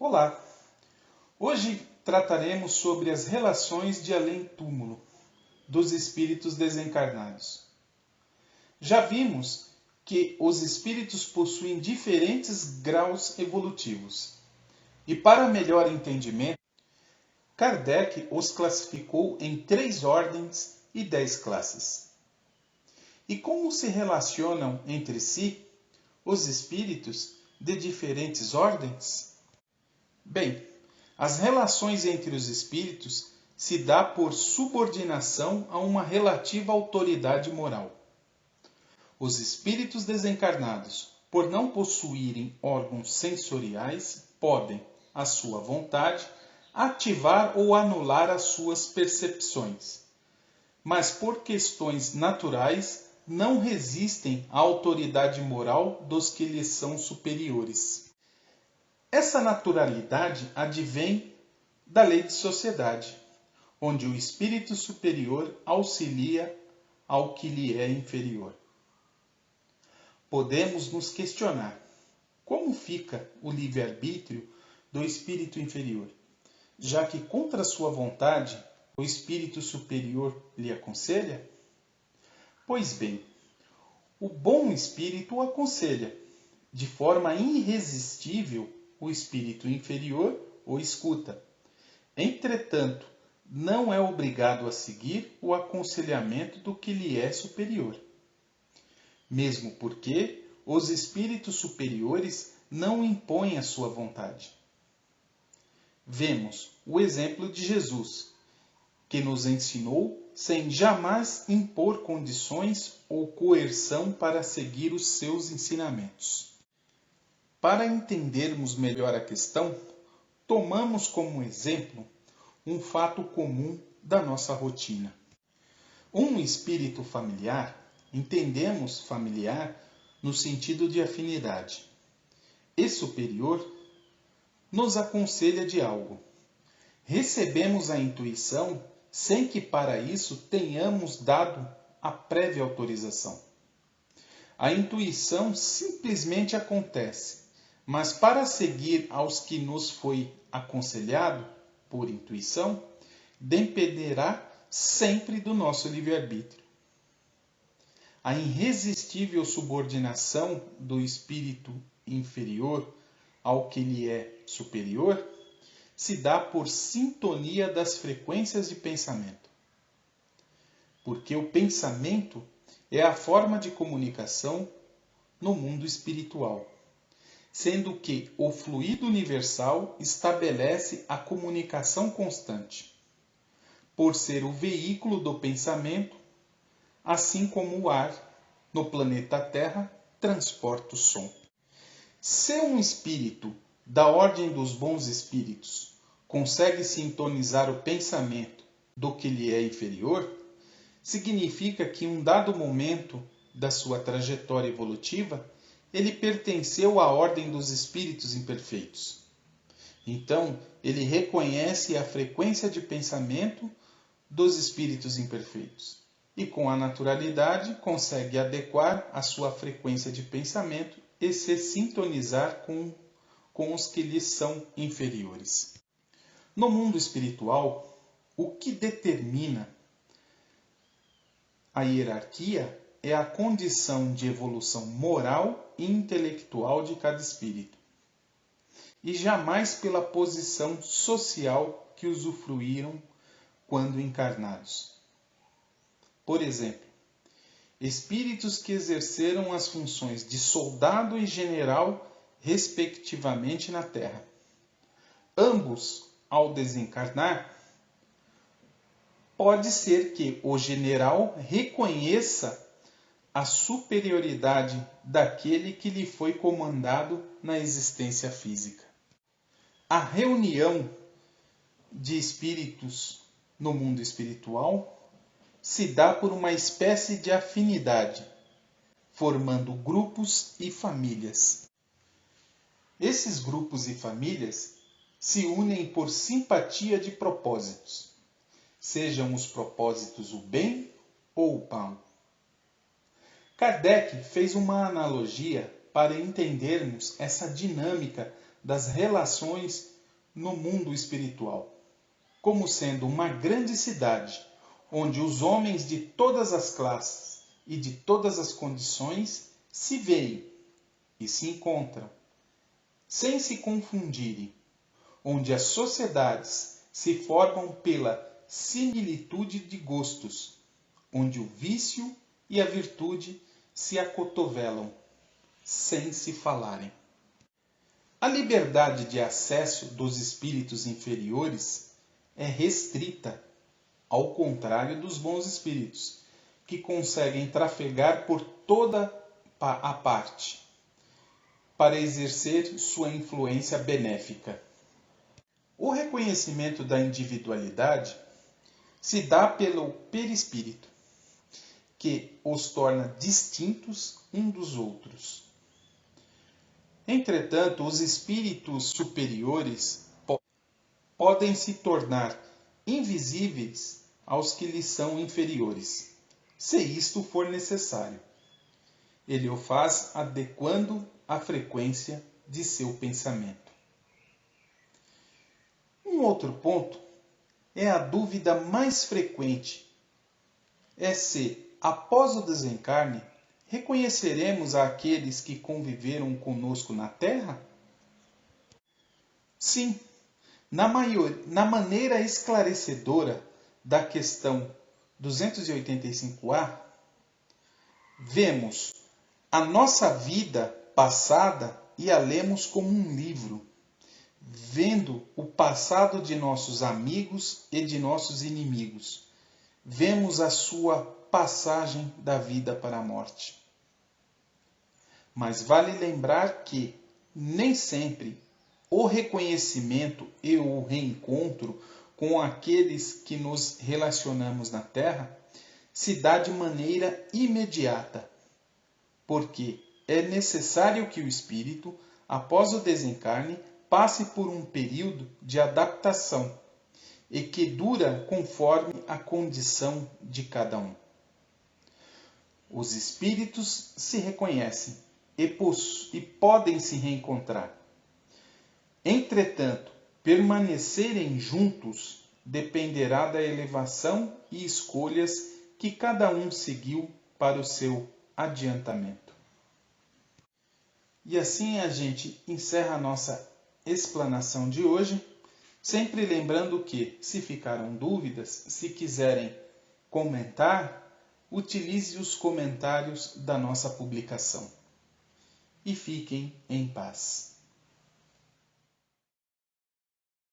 Olá! Hoje trataremos sobre as relações de além-túmulo dos espíritos desencarnados. Já vimos que os espíritos possuem diferentes graus evolutivos. E para melhor entendimento, Kardec os classificou em 3 ordens e 10 classes. E como se relacionam entre si os espíritos de diferentes ordens? Bem, as relações entre os espíritos se dá por subordinação a uma relativa autoridade moral. Os espíritos desencarnados, por não possuírem órgãos sensoriais, podem, à sua vontade, ativar ou anular as suas percepções, mas por questões naturais não resistem à autoridade moral dos que lhes são superiores. Essa naturalidade advém da lei de sociedade, onde o espírito superior auxilia ao que lhe é inferior. Podemos nos questionar: como fica o livre-arbítrio do espírito inferior, já que contra sua vontade o espírito superior lhe aconselha? Pois bem, o bom espírito o aconselha, de forma irresistível o espírito inferior o escuta. Entretanto, não é obrigado a seguir o aconselhamento do que lhe é superior. Mesmo porque os espíritos superiores não impõem a sua vontade. Vemos o exemplo de Jesus, que nos ensinou sem jamais impor condições ou coerção para seguir os seus ensinamentos. Para entendermos melhor a questão, tomamos como exemplo um fato comum da nossa rotina. Um espírito familiar, entendemos familiar no sentido de afinidade, e superior, nos aconselha de algo. Recebemos a intuição sem que para isso tenhamos dado a prévia autorização. A intuição simplesmente acontece, mas para seguir aos que nos foi aconselhado por intuição, dependerá sempre do nosso livre-arbítrio. A irresistível subordinação do espírito inferior ao que lhe é superior se dá por sintonia das frequências de pensamento. Porque o pensamento é a forma de comunicação no mundo espiritual, sendo que o fluido universal estabelece a comunicação constante, por ser o veículo do pensamento, assim como o ar, no planeta Terra, transporta o som. Se um espírito da ordem dos bons espíritos consegue sintonizar o pensamento do que lhe é inferior, significa que em um dado momento da sua trajetória evolutiva, ele pertenceu à ordem dos espíritos imperfeitos. Então, ele reconhece a frequência de pensamento dos espíritos imperfeitos e, com a naturalidade, consegue adequar a sua frequência de pensamento e se sintonizar com os que lhe são inferiores. No mundo espiritual, o que determina a hierarquia é a condição de evolução moral e intelectual de cada espírito, e jamais pela posição social que usufruíram quando encarnados. Por exemplo, espíritos que exerceram as funções de soldado e general, respectivamente, na Terra. Ambos, ao desencarnar, pode ser que o general reconheça a superioridade daquele que lhe foi comandado na existência física. A reunião de espíritos no mundo espiritual se dá por uma espécie de afinidade, formando grupos e famílias. Esses grupos e famílias se unem por simpatia de propósitos, sejam os propósitos o bem ou o mal. Kardec fez uma analogia para entendermos essa dinâmica das relações no mundo espiritual, como sendo uma grande cidade, onde os homens de todas as classes e de todas as condições se veem e se encontram, sem se confundirem, onde as sociedades se formam pela similitude de gostos, onde o vício e a virtude se acotovelam, sem se falarem. A liberdade de acesso dos espíritos inferiores é restrita, ao contrário dos bons espíritos, que conseguem trafegar por toda a parte, para exercer sua influência benéfica. O reconhecimento da individualidade se dá pelo perispírito, que os torna distintos uns dos outros. Entretanto, os espíritos superiores podem se tornar invisíveis aos que lhes são inferiores, se isto for necessário. Ele o faz adequando a frequência de seu pensamento. Um outro ponto é a dúvida mais frequente, é se, após o desencarne, reconheceremos aqueles que conviveram conosco na Terra? Sim, na maneira esclarecedora da questão 285A, vemos a nossa vida passada e a lemos como um livro, vendo o passado de nossos amigos e de nossos inimigos. Vemos a sua passagem da vida para a morte. Mas vale lembrar que nem sempre o reconhecimento e o reencontro com aqueles que nos relacionamos na Terra se dá de maneira imediata, porque é necessário que o espírito, após o desencarne, passe por um período de adaptação e que dura conforme a condição de cada um. Os espíritos se reconhecem e podem se reencontrar. Entretanto, permanecerem juntos dependerá da elevação e escolhas que cada um seguiu para o seu adiantamento. E assim a gente encerra a nossa explanação de hoje, sempre lembrando que, se ficaram dúvidas, se quiserem comentar, utilize os comentários da nossa publicação. E fiquem em paz.